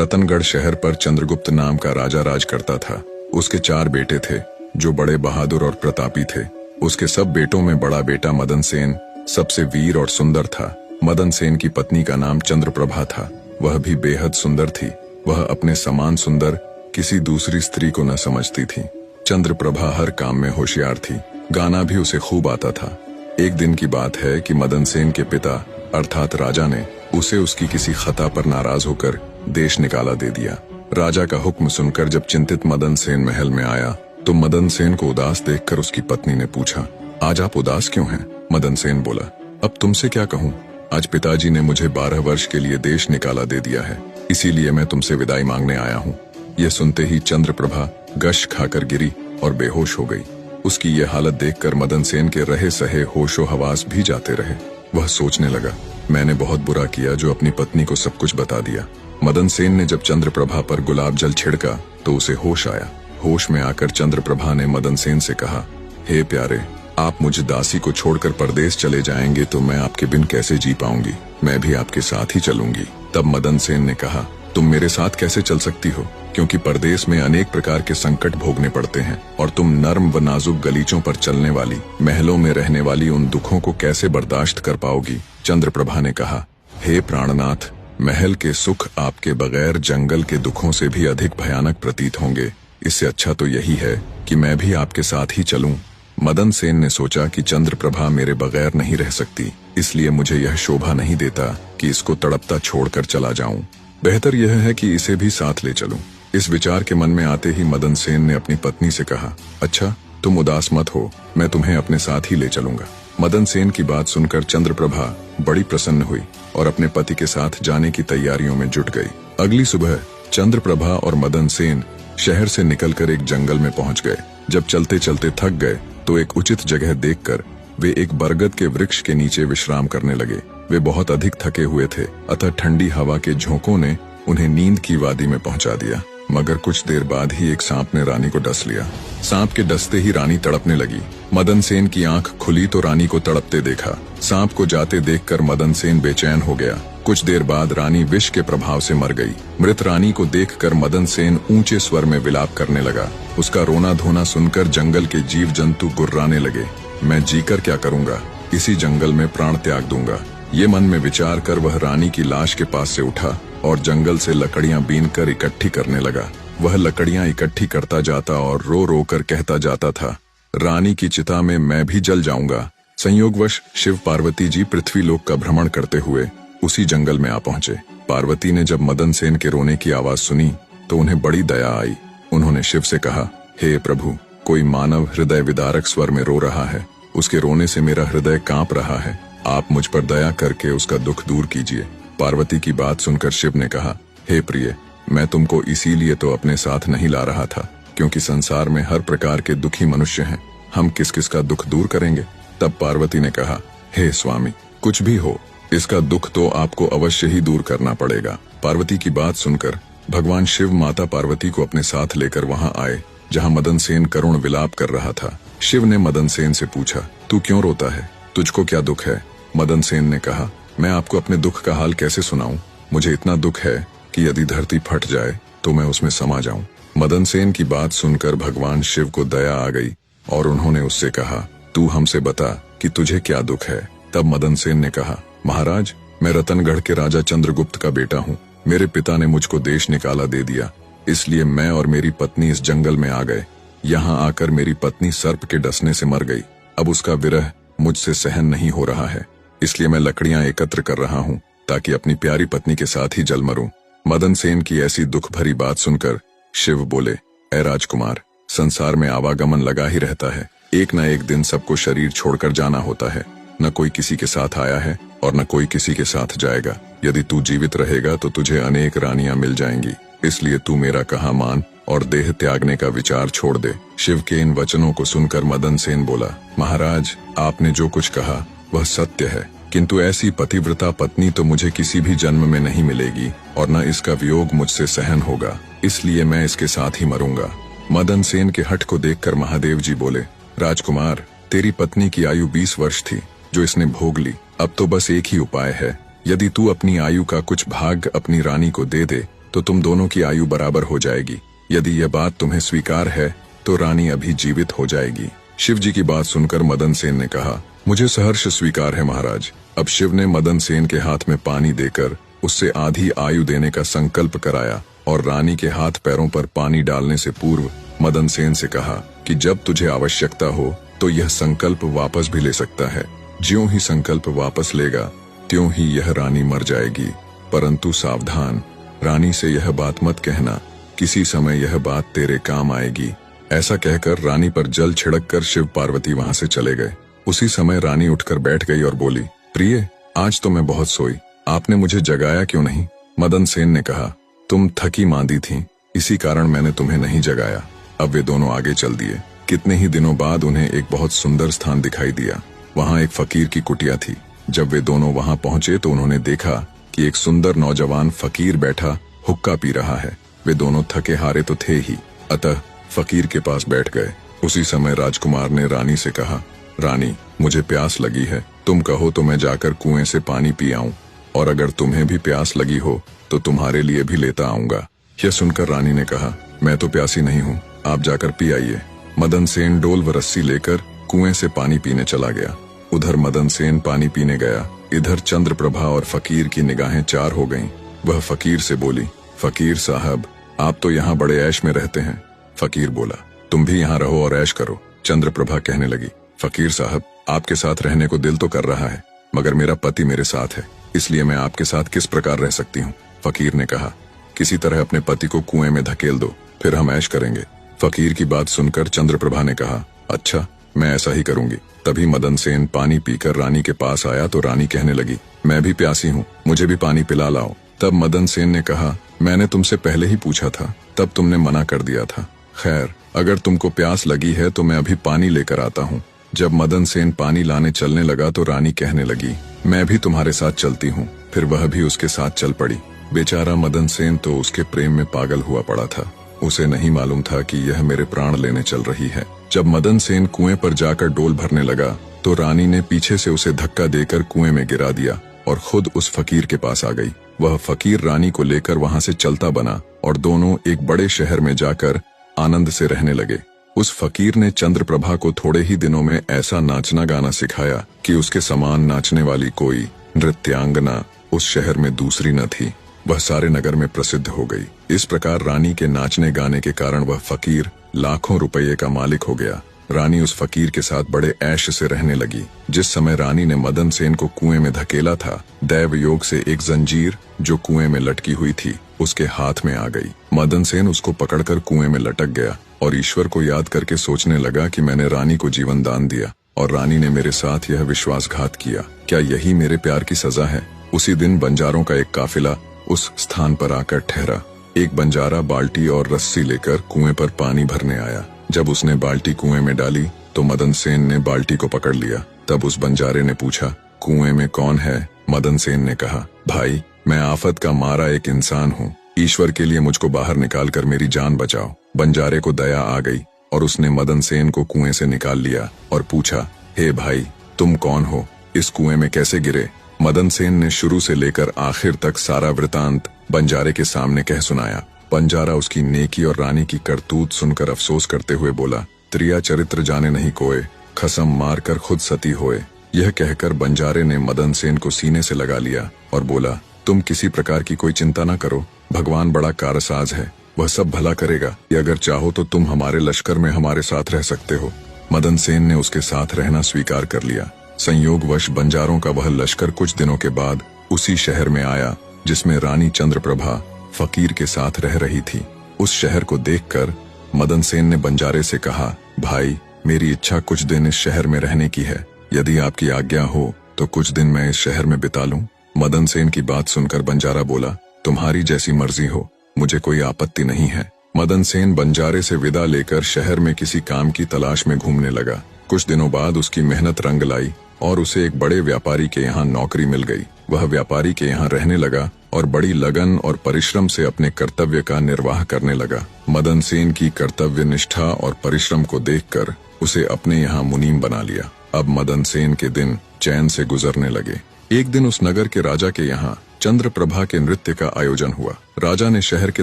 रतनगढ़ शहर पर चंद्रगुप्त नाम का राजा राज करता था। उसके 4 बेटे थे जो बड़े बहादुर और प्रतापी थे। उसके सब बेटों में बड़ा बेटा मदन सेन सबसे वीर और सुंदर था। मदन सेन की पत्नी का नाम चंद्रप्रभा था। वह भी बेहद सुंदर थी। वह अपने समान सुंदर किसी दूसरी स्त्री को न समझती थी। चंद्रप्रभा हर काम में होशियार थी। गाना भी उसे खूब आता था। एक दिन की बात है कि मदन सेन के पिता अर्थात राजा ने उसे उसकी किसी खता पर नाराज होकर देश निकाला दे दिया। राजा का हुक्म सुनकर जब चिंतित मदन सेन महल में आया तो मदन सेन को उदास देखकर उसकी पत्नी ने पूछा, आज आप उदास क्यों हैं? मदन सेन बोला, अब तुमसे क्या कहूँ, आज पिताजी ने मुझे 12 वर्ष के लिए देश निकाला दे दिया है, इसीलिए मैं तुमसे विदाई मांगने आया हूँ। यह सुनते ही चंद्रप्रभा गश खाकर गिरी और बेहोश हो गई। उसकी ये हालत देखकर मदन सेन के रहे सहे होशो हवास भी जाते रहे। वह सोचने लगा, मैंने बहुत बुरा किया जो अपनी पत्नी को सब कुछ बता दिया। मदन सेन ने जब चंद्रप्रभा पर गुलाब जल छिड़का तो उसे होश आया। होश में आकर चंद्रप्रभा ने मदन सेन से कहा, हे प्यारे, आप मुझ दासी को छोड़कर परदेश चले जाएंगे तो मैं आपके बिन कैसे जी पाऊंगी? मैं भी आपके साथ ही चलूंगी। तब मदन सेन ने कहा, तुम मेरे साथ कैसे चल सकती हो, क्योंकि परदेश में अनेक प्रकार के संकट भोगने पड़ते हैं और तुम नर्म व नाजुक गलीचों पर चलने वाली, महलों में रहने वाली उन दुखों को कैसे बर्दाश्त कर पाओगी? चंद्रप्रभा ने कहा, हे प्राणनाथ, महल के सुख आपके बगैर जंगल के दुखों से भी अधिक भयानक प्रतीत होंगे। इससे अच्छा तो यही है कि मैं भी आपके साथ ही चलूं। मदन सेन ने सोचा कि चंद्रप्रभा मेरे बगैर नहीं रह सकती, इसलिए मुझे यह शोभा नहीं देता कि इसको तड़पता छोड़कर चला जाऊं। बेहतर यह है कि इसे भी साथ ले चलूं। इस विचार के मन में आते ही मदन सेन ने अपनी पत्नी से कहा, अच्छा, तुम उदास मत हो, मैं तुम्हें अपने साथ ही ले चलूंगा। मदन सेन की बात सुनकर चंद्रप्रभा बड़ी प्रसन्न हुई और अपने पति के साथ जाने की तैयारियों में जुट गई। अगली सुबह चंद्रप्रभा और मदन सेन शहर से निकलकर एक जंगल में पहुंच गए। जब चलते चलते थक गए तो एक उचित जगह देखकर वे एक बरगद के वृक्ष के नीचे विश्राम करने लगे। वे बहुत अधिक थके हुए थे, अतः ठंडी हवा के झोंकों ने उन्हें नींद की वादी में पहुंचा दिया। मगर कुछ देर बाद ही एक सांप ने रानी को डस लिया। सांप के डसते ही रानी तड़पने लगी। मदन सेन की आंख खुली तो रानी को तड़पते देखा। सांप को जाते देखकर मदन सेन बेचैन हो गया। कुछ देर बाद रानी विष के प्रभाव से मर गई। मृत रानी को देखकर मदन सेन ऊंचे स्वर में विलाप करने लगा। उसका रोना धोना सुनकर जंगल के जीव जंतु गुर्राने लगे। मैं जीकर क्या करूंगा, इसी जंगल में प्राण त्याग दूंगा। ये मन में विचार कर वह रानी की लाश के पास से उठा और जंगल से लकड़ियां बीनकर इकट्ठी करने लगा। वह लकड़ियां इकट्ठी करता जाता और रो रो कर कहता जाता था, रानी की चिता में मैं भी जल जाऊंगा। संयोगवश शिव पार्वती जी पृथ्वी लोक का भ्रमण करते हुए उसी जंगल में आ पहुंचे। पार्वती ने जब मदन सेन के रोने की आवाज सुनी तो उन्हें बड़ी दया आई। उन्होंने शिव से कहा, हे प्रभु, कोई मानव हृदय विदारक स्वर में रो रहा है। उसके रोने से मेरा हृदय कांप रहा है। आप मुझ पर दया करके उसका दुख दूर कीजिए। पार्वती की बात सुनकर शिव ने कहा, हे प्रिय, मैं तुमको इसीलिए तो अपने साथ नहीं ला रहा था क्योंकि संसार में हर प्रकार के दुखी मनुष्य हैं। हम किस किस का दुख दूर करेंगे? तब पार्वती ने कहा, हे स्वामी, कुछ भी हो, इसका दुख तो आपको अवश्य ही दूर करना पड़ेगा। पार्वती की बात सुनकर भगवान शिव माता पार्वती को अपने साथ लेकर वहां आए जहां मदन सेन करुण विलाप कर रहा था। शिव ने मदन सेन से पूछा, तू क्यों रोता है? तुझको क्या दुख है? मदन सेन ने कहा, मैं आपको अपने दुख का हाल कैसे सुनाऊं? मुझे इतना दुख है कि यदि धरती फट जाए तो मैं उसमें समा जाऊं। मदन सेन की बात सुनकर भगवान शिव को दया आ गई और उन्होंने उससे कहा, तू हमसे बता कि तुझे क्या दुख है? तब मदन सेन ने कहा, महाराज, मैं रतनगढ़ के राजा चंद्रगुप्त का बेटा हूँ। मेरे पिता ने मुझको देश निकाला दे दिया, इसलिए मैं और मेरी पत्नी इस जंगल में आ गए। यहाँ आकर मेरी पत्नी सर्प के डसने से मर गई। अब उसका विरह मुझसे सहन नहीं हो रहा है, इसलिए मैं लकड़ियां एकत्र कर रहा हूँ ताकि अपनी प्यारी पत्नी के साथ ही जल मरूं। मदन सेन की ऐसी दुख भरी बात सुनकर शिव बोले, ऐ राजकुमार, संसार में आवागमन लगा ही रहता है। एक न एक दिन सबको शरीर छोड़कर जाना होता है। न कोई किसी के साथ आया है और न कोई किसी के साथ जाएगा। यदि तू जीवित रहेगा तो तुझे अनेक रानियां मिल जाएंगी, इसलिए तू मेरा कहा मान और देह त्यागने का विचार छोड़ दे। शिव के इन वचनों को सुनकर मदन सेन बोला, महाराज, आपने जो कुछ कहा वह सत्य है, किंतु ऐसी पतिव्रता पत्नी तो मुझे किसी भी जन्म में नहीं मिलेगी और न इसका वियोग मुझसे सहन होगा, इसलिए मैं इसके साथ ही मरूंगा। मदन सेन के हठ को देखकर महादेव जी बोले, राजकुमार, तेरी पत्नी की आयु 20 वर्ष थी जो इसने भोग ली। अब तो बस एक ही उपाय है, यदि तू अपनी आयु का कुछ भाग अपनी रानी को दे दे तो तुम दोनों की आयु बराबर हो जाएगी। यदि यह बात तुम्हें स्वीकार है तो रानी अभी जीवित हो जाएगी। शिव जी की बात सुनकर मदन सेन ने कहा, मुझे सहर्ष स्वीकार है महाराज। अब शिव ने मदन सेन के हाथ में पानी देकर उससे आधी आयु देने का संकल्प कराया और रानी के हाथ पैरों पर पानी डालने से पूर्व मदन सेन से कहा कि जब तुझे आवश्यकता हो तो यह संकल्प वापस भी ले सकता है। ज्यों ही संकल्प वापस लेगा त्यों ही यह रानी मर जाएगी। परंतु सावधान, रानी से यह बात मत कहना, किसी समय यह बात तेरे काम आएगी। ऐसा कहकर रानी पर जल छिड़ककर शिव पार्वती वहां से चले गए। उसी समय रानी उठकर बैठ गई और बोली, प्रिय, आज तो मैं बहुत सोई, आपने मुझे जगाया क्यों नहीं? मदन सेन ने कहा, तुम थकी मांदी थी, इसी कारण मैंने तुम्हें नहीं जगाया। अब वे दोनों आगे चल दिए। कितने ही दिनों बाद उन्हें एक बहुत सुंदर स्थान दिखाई दिया। वहां एक फकीर की कुटिया थी। जब वे दोनों वहां पहुंचे तो उन्होंने देखा कि एक सुंदर नौजवान फकीर बैठा हुक्का पी रहा है। वे दोनों थके हारे तो थे ही, अतः फकीर के पास बैठ गए। उसी समय राजकुमार ने रानी से कहा, रानी, मुझे प्यास लगी है, तुम कहो तो मैं जाकर कुएं से पानी पी आऊं, और अगर तुम्हें भी प्यास लगी हो तो तुम्हारे लिए भी लेता आऊंगा। यह सुनकर रानी ने कहा, मैं तो प्यासी नहीं हूँ, आप जाकर पी आइए। मदन सेन डोल व रस्सी लेकर कुएं से पानी पीने चला गया। उधर मदन सेन पानी पीने गया, इधर चंद्रप्रभा और फकीर की निगाहें चार हो गईं। वह फकीर से बोली, फकीर साहब, आप तो यहाँ बड़े ऐश में रहते हैं। फकीर बोला, तुम भी यहाँ रहो और ऐश करो। चंद्रप्रभा कहने लगी, फकीर साहब, आपके साथ रहने को दिल तो कर रहा है, मगर मेरा पति मेरे साथ है, इसलिए मैं आपके साथ किस प्रकार रह सकती हूँ? फकीर ने कहा, किसी तरह अपने पति को कुएं में धकेल दो, फिर हम ऐश करेंगे। फकीर की बात सुनकर चंद्रप्रभा ने कहा, अच्छा, मैं ऐसा ही करूंगी। तभी मदन सेन पानी पीकर रानी के पास आया तो रानी कहने लगी, मैं भी प्यासी हूँ, मुझे भी पानी पिला लाओ। तब मदन सेन ने कहा, मैंने तुमसे पहले ही पूछा था, तब तुमने मना कर दिया था। खैर, अगर तुमको प्यास लगी है तो मैं अभी पानी लेकर आता हूँ। जब मदन सेन पानी लाने चलने लगा तो रानी कहने लगी, मैं भी तुम्हारे साथ चलती हूँ। फिर वह भी उसके साथ चल पड़ी। बेचारा मदन सेन तो उसके प्रेम में पागल हुआ पड़ा था। उसे नहीं मालूम था कि यह मेरे प्राण लेने चल रही है। जब मदन सेन कुएं पर जाकर डोल भरने लगा तो रानी ने पीछे से उसे धक्का देकर कुएं में गिरा दिया और खुद उस फकीर के पास आ गई। वह फकीर रानी को लेकर वहां से चलता बना और दोनों एक बड़े शहर में जाकर आनंद से रहने लगे। उस फकीर ने चंद्रप्रभा को थोड़े ही दिनों में ऐसा नाचना गाना सिखाया कि उसके समान नाचने वाली कोई नृत्यांगना उस शहर में दूसरी न थी। वह सारे नगर में प्रसिद्ध हो गई। इस प्रकार रानी के नाचने गाने के कारण वह फकीर लाखों रुपये का मालिक हो गया। रानी उस फकीर के साथ बड़े ऐश से रहने लगी। जिस समय रानी ने मदन सेन को कुएं में धकेला था, दैव योग से एक जंजीर जो कुएं में लटकी हुई थी उसके हाथ में आ गई। मदन सेन उसको पकड़कर कुएं में लटक गया और ईश्वर को याद करके सोचने लगा कि मैंने रानी को जीवन दान दिया और रानी ने मेरे साथ यह विश्वासघात किया। क्या यही मेरे प्यार की सजा है? उसी दिन बंजारों का एक काफिला उस स्थान पर आकर ठहरा। एक बंजारा बाल्टी और रस्सी लेकर कुएं पर पानी भरने आया। जब उसने बाल्टी कुएं में डाली तो मदन सेन ने बाल्टी को पकड़ लिया। तब उस बंजारे ने पूछा, कुएं में कौन है? मदन सेन ने कहा, भाई, मैं आफत का मारा एक इंसान हूँ, ईश्वर के लिए मुझको बाहर निकाल कर मेरी जान बचाओ। बंजारे को दया आ गई और उसने मदन सेन को कुएं से निकाल लिया और पूछा, हे भाई, तुम कौन हो? इस कुएं में कैसे गिरे? मदन सेन ने शुरू से लेकर आखिर तक सारा वृतांत बंजारे के सामने कह सुनाया। बंजारा उसकी नेकी और रानी की करतूत सुनकर अफसोस करते हुए बोला, त्रिया चरित्र जाने नहीं कोय, खसम मार कर खुद सती होए। यह कहकर बंजारे ने मदन सेन को सीने से लगा लिया और बोला, तुम किसी प्रकार की कोई चिंता न करो, भगवान बड़ा कारसाज है, वह सब भला करेगा। अगर चाहो तो तुम हमारे लश्कर में हमारे साथ रह सकते हो। मदन सेन ने उसके साथ रहना स्वीकार कर लिया। संयोगवश बंजारों का वह लश्कर कुछ दिनों के बाद उसी शहर में आया जिसमें रानी चंद्रप्रभा फकीर के साथ रह रही थी। उस शहर को देखकर मदन सेन ने बंजारे से कहा, भाई, मेरी इच्छा कुछ दिन इस शहर में रहने की है। यदि आपकी आज्ञा हो तो कुछ दिन मैं इस शहर में बिता लूं। मदन सेन की बात सुनकर बंजारा बोला, तुम्हारी जैसी मर्जी हो, मुझे कोई आपत्ति नहीं है। मदन सेन बंजारे से विदा लेकर शहर में किसी काम की तलाश में घूमने लगा। कुछ दिनों बाद उसकी मेहनत रंग लाई और उसे एक बड़े व्यापारी के यहाँ नौकरी मिल गई। वह व्यापारी के यहाँ रहने लगा और बड़ी लगन और परिश्रम से अपने कर्तव्य का निर्वाह करने लगा। मदन सेन की कर्तव्य निष्ठा और परिश्रम को देखकर उसे अपने यहाँ मुनीम बना लिया। अब मदन सेन के दिन चैन से गुजरने लगे। एक दिन उस नगर के राजा के यहाँ चंद्रप्रभा के नृत्य का आयोजन हुआ। राजा ने शहर के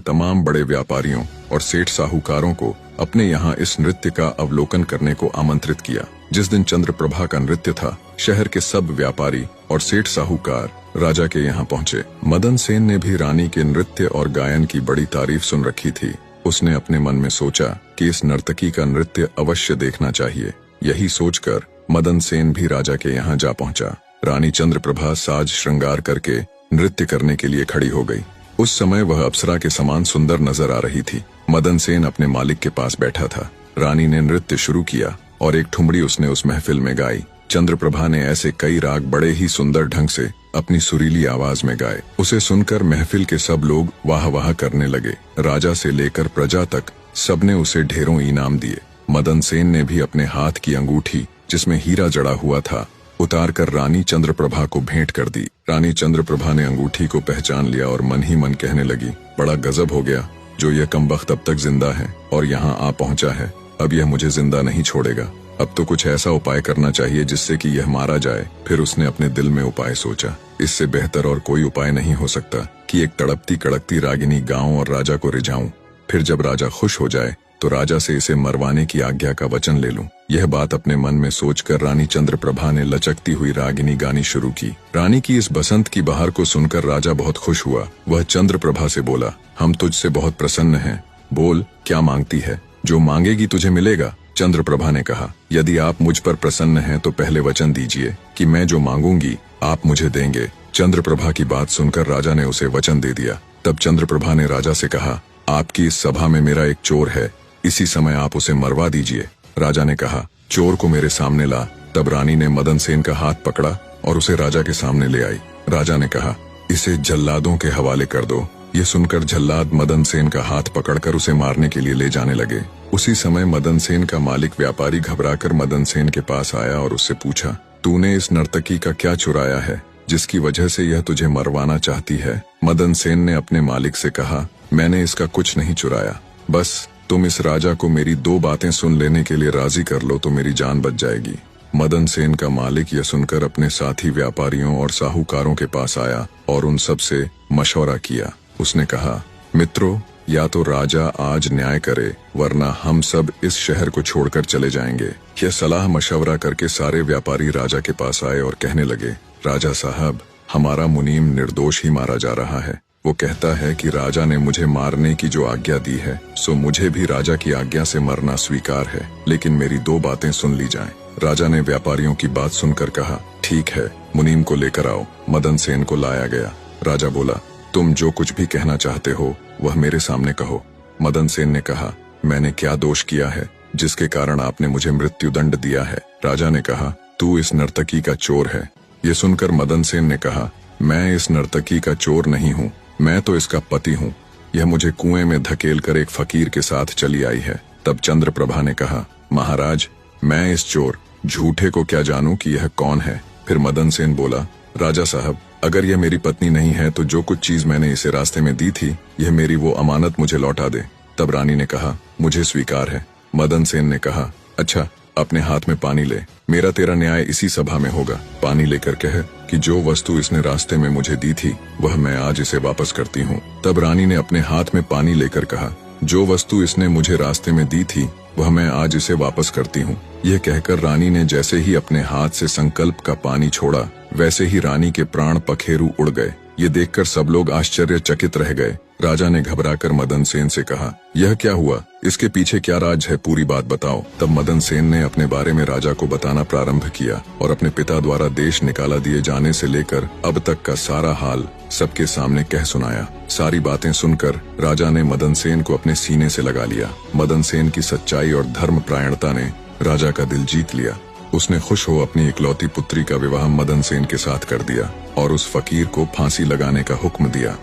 तमाम बड़े व्यापारियों और सेठ साहूकारों को अपने यहाँ इस नृत्य का अवलोकन करने को आमंत्रित किया। जिस दिन चंद्रप्रभा का नृत्य था, शहर के सब व्यापारी और सेठ साहूकार राजा के यहाँ पहुँचे। मदन सेन ने भी रानी के नृत्य और गायन की बड़ी तारीफ सुन रखी थी। उसने अपने मन में सोचा कि इस नर्तकी का नृत्य अवश्य देखना चाहिए। यही सोचकर मदन सेन भी राजा के यहाँ जा पहुँचा। रानी चंद्रप्रभा साज श्रृंगार करके नृत्य करने के लिए खड़ी हो गई। उस समय वह अप्सरा के समान सुंदर नजर आ रही थी। मदन सेन अपने मालिक के पास बैठा था। रानी ने नृत्य शुरू किया और एक ठुमरी उसने उस महफिल में गाई। चंद्रप्रभा ने ऐसे कई राग बड़े ही सुंदर ढंग से अपनी सुरीली आवाज में गाए। उसे सुनकर महफिल के सब लोग वाह वाह करने लगे। राजा से लेकर प्रजा तक सबने उसे ढेरों इनाम दिए। मदन सेन ने भी अपने हाथ की अंगूठी, जिसमें हीरा जड़ा हुआ था, उतार कर रानी चंद्रप्रभा को भेंट कर दी। रानी चंद्रप्रभा ने अंगूठी को पहचान लिया और मन ही मन कहने लगी, बड़ा गजब हो गया, जो यह कमबख्त अब तक जिंदा है और यहाँ आ पहुंचा है। अब यह मुझे जिंदा नहीं छोड़ेगा। अब तो कुछ ऐसा उपाय करना चाहिए जिससे कि यह मारा जाए। फिर उसने अपने दिल में उपाय सोचा। इससे बेहतर और कोई उपाय नहीं हो सकता कि एक तड़पती कड़कती रागिनी गाऊं और राजा को रिझाऊं। फिर जब राजा खुश हो जाए तो राजा से इसे मरवाने की आज्ञा का वचन ले लूं। यह बात अपने मन में सोचकर रानी चंद्रप्रभा ने लचकती हुई रागिनी गानी शुरू की। रानी की इस बसंत की बहार को सुनकर राजा बहुत खुश हुआ। वह चंद्रप्रभा से बोला, हम तुझसे बहुत प्रसन्न हैं। बोल, क्या मांगती है? जो मांगेगी तुझे मिलेगा। चंद्रप्रभा ने कहा, यदि आप मुझ पर प्रसन्न हैं तो पहले वचन दीजिए कि मैं जो मांगूंगी आप मुझे देंगे। चंद्रप्रभा की बात सुनकर राजा ने उसे वचन दे दिया। तब चंद्रप्रभा ने राजा से कहा, आपकी इस सभा में मेरा एक चोर है, इसी समय आप उसे मरवा दीजिए। राजा ने कहा, चोर को मेरे सामने ला। तब रानी ने मदन सेन का हाथ पकड़ा और उसे राजा के सामने ले आई। राजा ने कहा, इसे जल्लादों के हवाले कर दो। ये सुनकर जल्लाद मदन सेन का हाथ पकड़कर उसे मारने के लिए ले जाने लगे। उसी समय मदन सेन का मालिक व्यापारी घबराकर मदन सेन के पास आया और उससे पूछा, तूने इस नर्तकी का क्या चुराया है जिसकी वजह से यह तुझे मरवाना चाहती है? मदन सेन ने अपने मालिक से कहा, मैंने इसका कुछ नहीं चुराया, बस तुम इस राजा को मेरी दो बातें सुन लेने के लिए राजी कर लो तो मेरी जान बच जाएगी। मदन सेन का मालिक यह सुनकर अपने साथी व्यापारियों और साहूकारों के पास आया और उन सब से मशवरा किया। उसने कहा, मित्रों, या तो राजा आज न्याय करे वरना हम सब इस शहर को छोड़कर चले जाएंगे। यह सलाह मशवरा करके सारे व्यापारी राजा के पास आए और कहने लगे, राजा साहब, हमारा मुनीम निर्दोष ही मारा जा रहा है। वो कहता है कि राजा ने मुझे मारने की जो आज्ञा दी है सो मुझे भी राजा की आज्ञा से मरना स्वीकार है, लेकिन मेरी दो बातें सुन ली जाएं। राजा ने व्यापारियों की बात सुनकर कहा, ठीक है, मुनीम को लेकर आओ। मदन सेन को लाया गया। राजा बोला, तुम जो कुछ भी कहना चाहते हो वह मेरे सामने कहो। मदन सेन ने कहा, मैंने क्या दोष किया है जिसके कारण आपने मुझे मृत्युदंड दिया है? राजा ने कहा, तू इस नर्तकी का चोर है। ये सुनकर मदन सेन ने कहा, मैं इस नर्तकी का चोर नहीं हूँ, मैं तो इसका पति हूँ। यह मुझे कुएं में धकेल कर एक फकीर के साथ चली आई है। तब चंद्रप्रभा ने कहा, महाराज, मैं इस चोर झूठे को क्या जानूं कि यह कौन है? फिर मदन सेन बोला, राजा साहब, अगर यह मेरी पत्नी नहीं है तो जो कुछ चीज मैंने इसे रास्ते में दी थी यह मेरी वो अमानत मुझे लौटा दे। तब रानी ने कहा, मुझे स्वीकार है। मदन सेन ने कहा, अच्छा, अपने हाथ में पानी ले, मेरा तेरा न्याय इसी सभा में होगा। पानी लेकर कह कि जो वस्तु इसने रास्ते में मुझे दी थी वह मैं आज इसे वापस करती हूँ। तब रानी ने अपने हाथ में पानी लेकर कहा, जो वस्तु इसने मुझे रास्ते में दी थी वह मैं आज इसे वापस करती हूँ। यह कहकर रानी ने जैसे ही अपने हाथ से संकल्प का पानी छोड़ा वैसे ही रानी के प्राण पखेरु उड़ गए। ये देखकर सब लोग आश्चर्यचकित रह गए। राजा ने घबराकर मदन सेन से कहा, यह क्या हुआ? इसके पीछे क्या राज है? पूरी बात बताओ। तब मदन सेन ने अपने बारे में राजा को बताना प्रारंभ किया और अपने पिता द्वारा देश निकाला दिए जाने से लेकर अब तक का सारा हाल सबके सामने कह सुनाया। सारी बातें सुनकर राजा ने मदन सेन को अपने सीने से लगा लिया। मदन सेन की सच्चाई और धर्म प्रायणता ने राजा का दिल जीत लिया। उसने खुश हो अपनी इकलौती पुत्री का विवाह मदन सेन के साथ कर दिया और उस फकीर को फांसी लगाने का हुक्म दिया।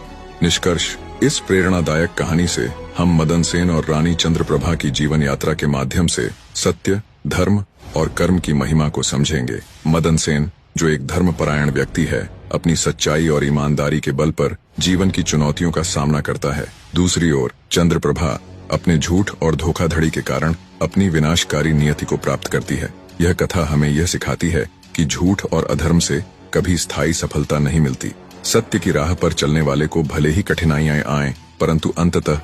निष्कर्ष, इस प्रेरणादायक कहानी से हम मदन सेन और रानी चंद्रप्रभा की जीवन यात्रा के माध्यम से सत्य, धर्म और कर्म की महिमा को समझेंगे। मदन सेन, जो एक धर्मपरायण व्यक्ति है, अपनी सच्चाई और ईमानदारी के बल पर जीवन की चुनौतियों का सामना करता है। दूसरी ओर चंद्रप्रभा अपने झूठ और धोखाधड़ी के कारण अपनी विनाशकारी नियति को प्राप्त करती है। यह कथा हमें यह सिखाती है कि झूठ और अधर्म से कभी स्थायी सफलता नहीं मिलती। सत्य की राह पर चलने वाले को भले ही कठिनाइयां आएं, परंतु अंततः